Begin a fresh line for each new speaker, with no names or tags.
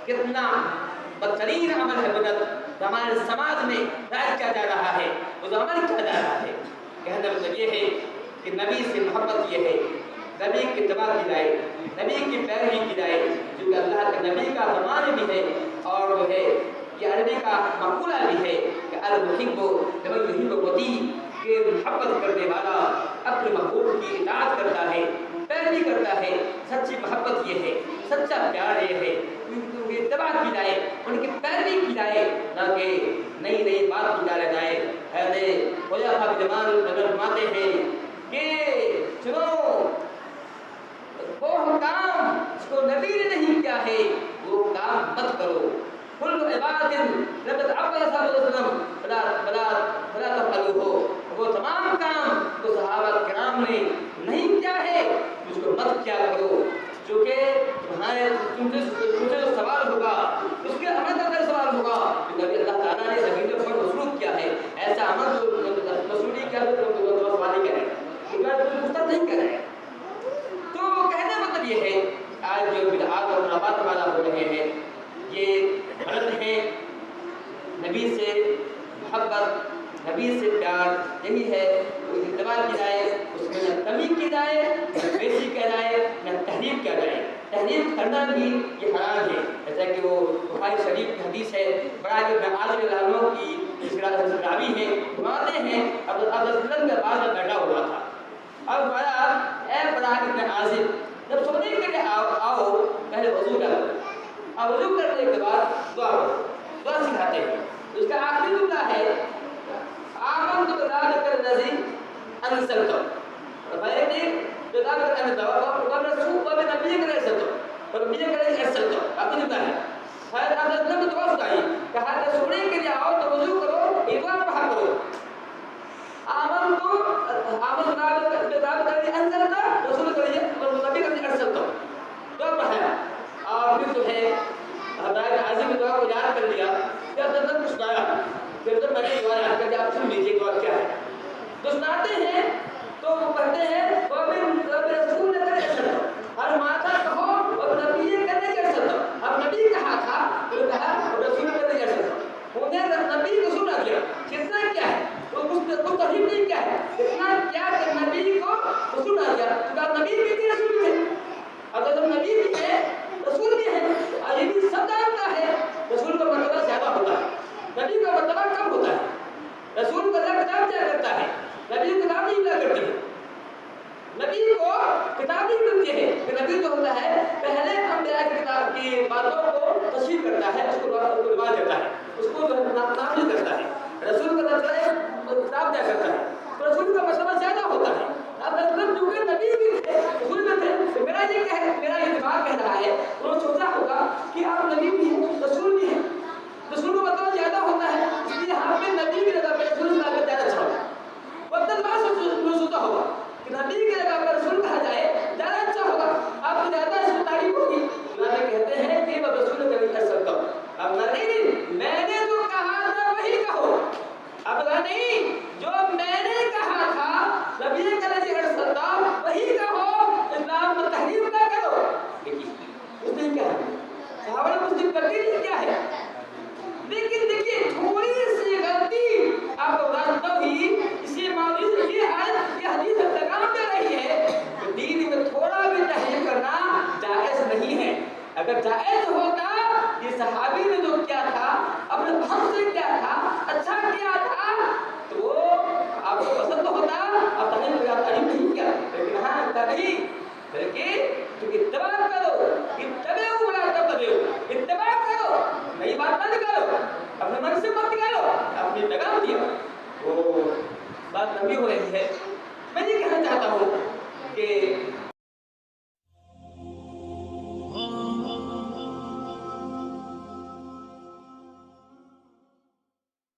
کتنا بدترین عمل ہے بدعت، ہمارے سماج میں رائج کیا جا رہا ہے، اس عمل کیا جا رہا ہے۔ کہنے کا مطلب یہ ہے کہ نبی سے محبت یہ ہے، نبی کی اتباع کی جائے، نبی کی پیروی کی جائے، جو کہ اللہ کے نبی کا فرمان بھی ہے، اور جو ہے یہ عربی کا مقولہ بھی ہے کہ المحب لمن یحب وطی، کہ محبت کرنے والا اپنے محبوب کی اطاعت کرتا ہے، پیروی کرتا ہے۔ سچی محبت یہ ہے، سچا پیار یہ ہے، ان کی اتباع کی جائے، ان کی پیروی کی جائے، نہ کہ نئی نئی بات نکالا جائے۔ حضرت خلیفہ بن نظر فرماتے ہیں کہ سنو، وہ کام جس کو نبی نے نہیں کیا ہے وہ کام مت کرو۔ کل عبادت لم يتعبد صلی اللہ علیہ وسلم فلا تفعلوه، وہ تمام کام جو صحابہ کرام نے نہیں کیا ہے اس کو مت کیا کرو، جو کہ تم سے جو سوال ہوگا اس کے عمل کا سوال ہوگا کہ نبی اللہ تعالیٰ نے زمین پر مصروف کیا ہے، ایسا عمل جو مصروفی کیا ہے تو سوال ہی کرے مستد نہیں کرے۔ تو کہنے مطلب یہ ہے آج جو بدعات اور برباد والا ہو رہے ہیں یہ غلط ہے۔ نبی سے محبت، نبی سے پیار یہی ہے، اس کی اتباع کی جائے، اس میں نہ کمی کی جائے، نہ بیشی کی جائے، نہ تحریف کیا جائے۔ تحریف کرنا بھی یہ حرام ہے، جیسا کہ وہ بخاری شریف کی حدیث ہے، برائے ابن عازب رضی اللہ عنہ کی اس راوی ہے، فرماتے ہیں اب وسلم کے بعد میں بیٹھا ہوا تھا، اب فرمایا اے برائے ابن عازب جب سونے کے لیے آؤ پہلے وضو کرو، اب وضو کرنے کے بعد دعا کرو، دعا سکھاتے ہیں۔ اس کا آخری جملہ ہے آمنت بذلک الذی انزلت، فرمایا کہ بذلک انزلت ورسول وبنبیک ارسلت ونبیک ارسلت، آخری جملہ ہے۔ حضرت آپ نے دعا سکھائی، کہا کہ سونے کے لیے آؤ تو وضو کرو، ایمان پڑھا کرو، آمنت بذلک الذی انزلت رسول ونبیک ارسلت، دعا پڑھایا، اور پھر جو ہے حضرت عظیم دعا کو یاد کر لیا کہ حضرت نے کچھ کہا، پھر تو میں نے دعا یاد کر دیا، آپ سن لیجیے دعا کیا ہے۔ تو سناتے ہیں تو وہ کہتے ہیں رسول نے کرے ارسلت، اور ماتا کہو اور نبی کرنے کے ارسلت، اب نبی کہا تھا تو کہا رسول کرنے کے ارسلت، انہیں نبی کو سنا دیا، کتنا کیا ہے وہ کچھ تحریف نہیں کیا ہے، اتنا کیا کہ نبی کو سنا دیا، تو نبی بھی تھی رسول بھی ہے، اگر تم نبی بھی ہے رسول بھی ہے، اور یہ بھی سب جانتا ہے رسول کا مرتبہ زیادہ ہوتا ہے، نبی کا مرتبہ کم ہوتا ہے۔ رسول کو اللہ کتاب دیا کرتا ہے، نبی کو کتاب نہیں ملا کرتی ہے، نبی کو کتاب نہیں ملتی ہے کہ نبی جو ہوتا ہے پہلے انبیاء کی کتاب کی باتوں کو تشریح کرتا ہے، اس کو رواج دیتا ہے، اس کو نافذ کرتا ہے۔ رسول کو کتاب دیا کرتا ہے تو رسول کا مرتبہ زیادہ ہوتا ہے۔ اب مطلب جو کہ نبی بھی تھے رسول بھی تھے، تو میرا یہ دماغ کہہ رہا ہے، انہوں نے سوچا ہوگا کہ آپ نبی بھی ہیں رسول بھی ہیں، رسول کا مطلب زیادہ ہوتا ہے، اس لیے یہاں پہ نبی کی جگہ پہ رسول کا زیادہ اچھا ہوگا۔ وقت بعد سوچا ہوگا کہ نبی کی جگہ پہ رسول کہا جائے زیادہ اچھا ہوگا، آپ کو زیادہ اس میں تعریف ہوگی۔ اللہ کہتے ہیں کہ وہ رسول کا نہیں کر سکتا، اب نہیں میں نے جو کہا تھا وہی کہو، اب نہیں جو میں نے کہا تھا نبی کا نہیں کر سکتا وہی کہو، اسلام میں تحریف نہ کرو۔ دیکھیے اس نے کیا صحابہ نے مسلم کرتی نہیں کیا ہے، لیکن دیکھیے تھوڑی سی غلطی آپ کو بتاتا ہی اسی معاملے سے یہ حدیث پیغام دے رہی ہے کہ دین میں تھوڑا بھی تحریف کرنا جائز نہیں ہے۔ اگر جائز ہوتا یہ صحابی نے جو کیا تھا اپنے فہم سے کیا تھا اچھا کیا تھا تو وہ آپ کو پسند ہوتا، آپ تعریف نہیں کیا، لیکن ہاں نہیں بلکہ اتباع کرو، اتبع